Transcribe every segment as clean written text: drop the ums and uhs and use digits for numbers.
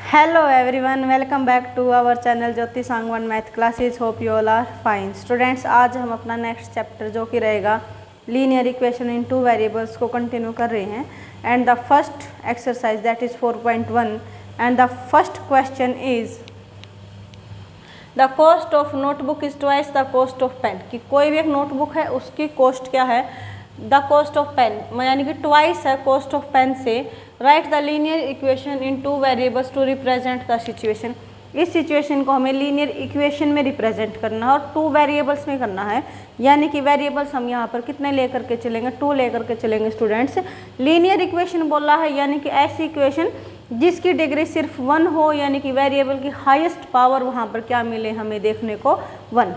Hello everyone, welcome back to our channel Jyoti Sangwan math classes. Hope you all are fine students. आज हम अपना next chapter जो कि रहेगा linear equation in two variables को continue कर रहे हैं। And the first exercise that is 4.1 and the first question is the cost of notebook is twice the cost of pen. कि कोई भी एक नोटबुक है उसकी कॉस्ट क्या है, द कॉस्ट ऑफ पेन, यानी कि ट्वाइस है कॉस्ट ऑफ पेन से। Write the linear equation in two variables to represent the situation. इस सिचुएशन को हमें लीनियर इक्वेशन में रिप्रेजेंट करना है और टू वेरिएबल्स में करना है। यानी कि वेरिएबल्स हम यहाँ पर कितने लेकर के चलेंगे, टू लेकर के चलेंगे स्टूडेंट्स। लीनियर इक्वेशन बोला है यानी कि ऐसी इक्वेशन जिसकी डिग्री सिर्फ 1 हो, यानी कि वेरिएबल की हाईएस्ट पावर वहाँ पर क्या मिले हमें देखने को 1।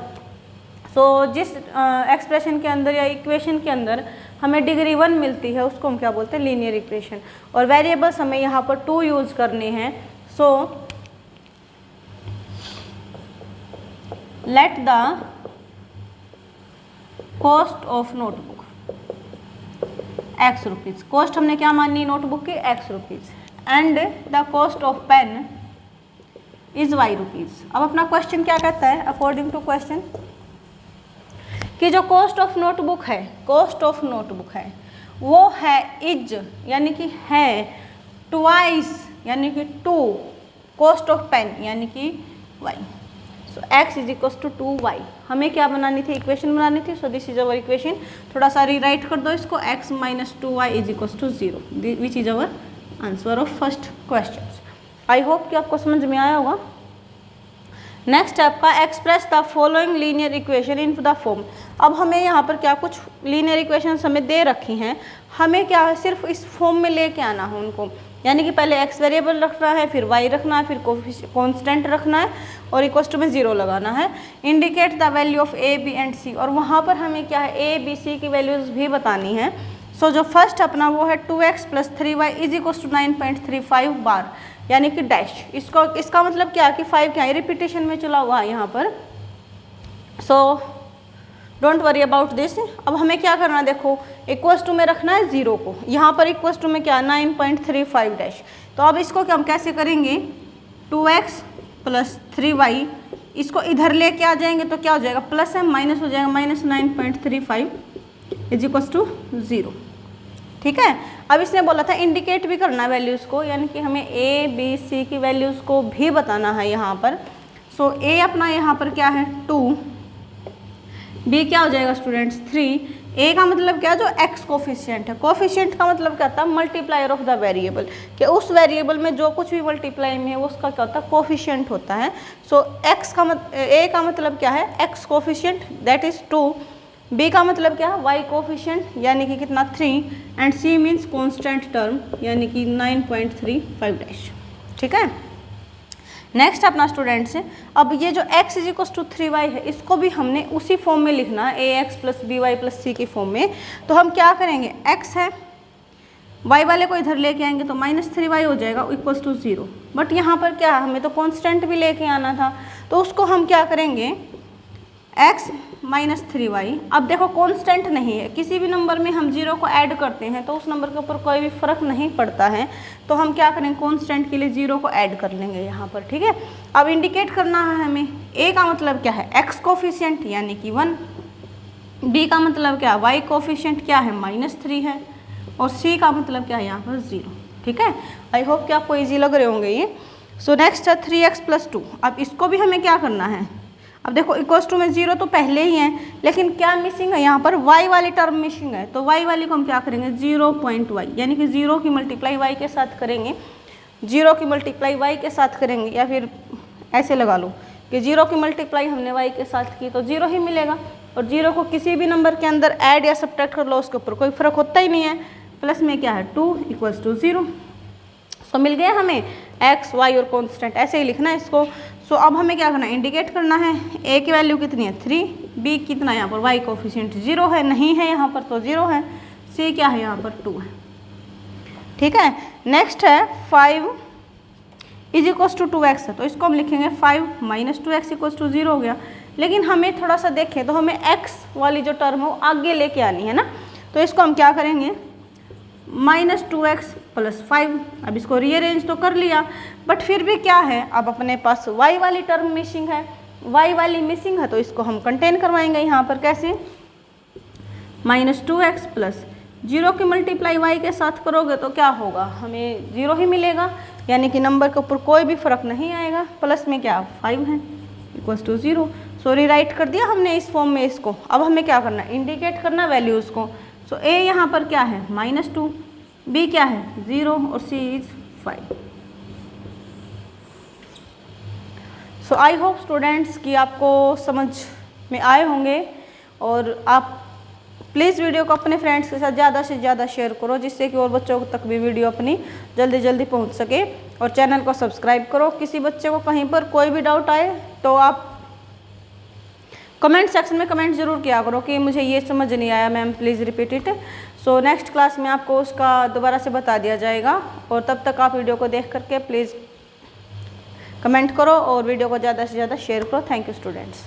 सो जिस एक्सप्रेशन के अंदर या इक्वेशन के अंदर हमें डिग्री 1 मिलती है उसको हम क्या बोलते हैं, लीनियर इक्वेशन। और वेरिएबल्स हमें यहाँ पर 2 यूज करने हैं। So let the cost of notebook ₹X। Cost हमने क्या मानी नोटबुक की ₹X and the cost of pen is ₹Y। अब अपना क्वेश्चन क्या कहता है, अकॉर्डिंग टू क्वेश्चन कि जो कॉस्ट ऑफ नोटबुक है वो है इज यानी कि है ट्वाइस यानी कि 2 कॉस्ट ऑफ पेन यानी कि y। So x is equal to 2y। हमें क्या बनानी थी, इक्वेशन बनानी थी। So this is our equation. थोड़ा सा रीराइट कर दो इसको, x minus 2y is equal to 0 which is our answer of first question. I hope कि आपको समझ में आया होगा। नेक्स्ट आपका express the following linear equation in the form. अब हमें यहाँ पर क्या कुछ लीनियर इक्वेशंस हमें दे रखी हैं, हमें क्या है सिर्फ इस फॉर्म में लेके आना है उनको। यानी कि पहले x वेरिएबल रखना है, फिर y रखना है, फिर कांस्टेंट रखना है और इक्वल टू में 0 लगाना है। Indicate the value of a b and c। और वहाँ पर हमें क्या है a b c की वैल्यूज़ भी बतानी है। सो जो फर्स्ट अपना वो है 2x + 3y is equal to 9.35 बार यानी कि डैश। इसका मतलब क्या है कि 5 क्या है, रिपीटेशन में चला हुआ है यहाँ पर। So don't worry about this. अब हमें क्या करना है, देखो इक्वल्स टू में रखना है 0 को, यहाँ पर इक्वल्स टू में क्या 9.35 डैश। तो अब इसको क्या हम कैसे करेंगे, 2x + 3y इसको इधर लेके आ जाएंगे तो क्या हो जाएगा, प्लस है माइनस हो जाएगा, -9.35 इज इक्वल्स टू 0। ठीक है। अब इसने बोला था इंडिकेट भी करना है वैल्यूज़ को, यानी कि हमें a b c की वैल्यूज़ को भी बताना है यहाँ पर। सो a अपना यहाँ पर क्या है 2, b क्या हो जाएगा स्टूडेंट्स 3। a का मतलब क्या है, जो x कोफिशिएंट है। कोफिशिएंट का मतलब क्या होता है, मल्टीप्लायर ऑफ द वेरिएबल, कि उस वेरिएबल में जो कुछ भी मल्टीप्लाई में है वो उसका क्या होता है, कोफिशिएंट होता है। सो a का मतलब क्या है, x coefficient that is 2। b का मतलब क्या है, y कोफिशिएंट यानी कि कितना 3 and c means constant term यानी कि 9.35 डैश। ठीक है। नेक्स्ट अपना स्टूडेंट से, अब ये जो x is equal to 3y है इसको भी हमने उसी फॉर्म में लिखना है, ax + by + c की फॉर्म में। तो हम क्या करेंगे, x है, y वाले को इधर लेके आएंगे तो -3y हो जाएगा इक्वल टू 0। बट यहाँ पर क्या है, हमें तो कांस्टेंट भी लेके आना था, तो उसको हम क्या करेंगे, x - 3y। अब देखो कांस्टेंट नहीं है, किसी भी नंबर में हम 0 को ऐड करते हैं तो उस नंबर के ऊपर कोई भी फर्क नहीं पड़ता है। तो हम क्या करेंगे, कांस्टेंट के लिए 0 को ऐड कर लेंगे यहाँ पर। ठीक है। अब इंडिकेट करना है हमें, a का मतलब क्या है, x कोफिशिएंट यानी कि 1, b का मतलब क्या है, y कोफिशिएंट क्या है -3 है, और c का मतलब क्या है यहाँ पर 0। ठीक है। आई होप कि आपको ईजी लग रहे होंगे ये। सो नेक्स्ट है 3x + 2। अब इसको भी हमें क्या करना है, अब देखो इक्वल्स टू में 0 तो पहले ही है, लेकिन क्या मिसिंग है यहाँ पर, y वाली टर्म मिसिंग है। तो y वाली को हम क्या करेंगे, 0.y यानी कि 0 की मल्टीप्लाई y के साथ करेंगे, 0 की मल्टीप्लाई y के साथ करेंगे, या फिर ऐसे लगा लो कि 0 की मल्टीप्लाई हमने y के साथ की तो 0 ही मिलेगा। और 0 को किसी भी नंबर के अंदर ऐड या सब्ट्रैक्ट कर लो, उसके ऊपर कोई फर्क होता ही नहीं है। प्लस में क्या है 2 इक्वल्स टू 0। सो मिल गया हमें x y और कांस्टेंट, ऐसे ही लिखना है इसको। सो अब हमें क्या करना है, इंडिकेट करना है, a की वैल्यू कितनी है 3, b कितना यहाँ पर y कोफिशिएंट 0 है, नहीं है यहाँ पर तो 0 है, c क्या है यहाँ पर 2 है। ठीक है। नेक्स्ट है 5 इज इक्वल्स टू 2x है, तो इसको हम लिखेंगे 5 - 2x इक्वल्स टू 0 हो गया। लेकिन हमें थोड़ा सा देखें तो हमें x वाली जो टर्म है वो आगे लेके आनी है ना, तो इसको हम क्या करेंगे, -2x + 5। अब इसको रीअरेंज तो कर लिया, बट फिर भी क्या है, अब अपने पास y वाली टर्म मिसिंग है, y वाली मिसिंग है, तो इसको हम कंटेन करवाएंगे यहाँ पर। कैसे? -2x + 0 की मल्टीप्लाई y के साथ करोगे तो क्या होगा, हमें 0 ही मिलेगा, यानी कि नंबर के ऊपर कोई भी फर्क नहीं आएगा। प्लस में क्या 5 है = 0। सो रीराइट कर दिया हमने इस फॉर्म में इसको। अब हमें क्या करना, इंडिकेट करना वैल्यूज़ को। सो a यहाँ पर क्या है -2, b क्या है 0 और c is 5। So I hope students कि आपको समझ में आए होंगे, और आप प्लीज़ वीडियो को अपने फ्रेंड्स के साथ ज़्यादा से ज़्यादा शेयर करो, जिससे कि और बच्चों तक भी वीडियो अपनी जल्दी जल्दी पहुंच सके। और चैनल को सब्सक्राइब करो। किसी बच्चे को कहीं पर कोई भी डाउट आए तो आप कमेंट सेक्शन में कमेंट ज़रूर किया करो कि मुझे ये समझ नहीं आया ma'am, please repeat it. So next class में आपको उसका दोबारा से बता दिया जाएगा। और तब तक आप वीडियो को देख करके प्लीज़ कमेंट करो और वीडियो को ज़्यादा से ज़्यादा शेयर करो। Thank you students.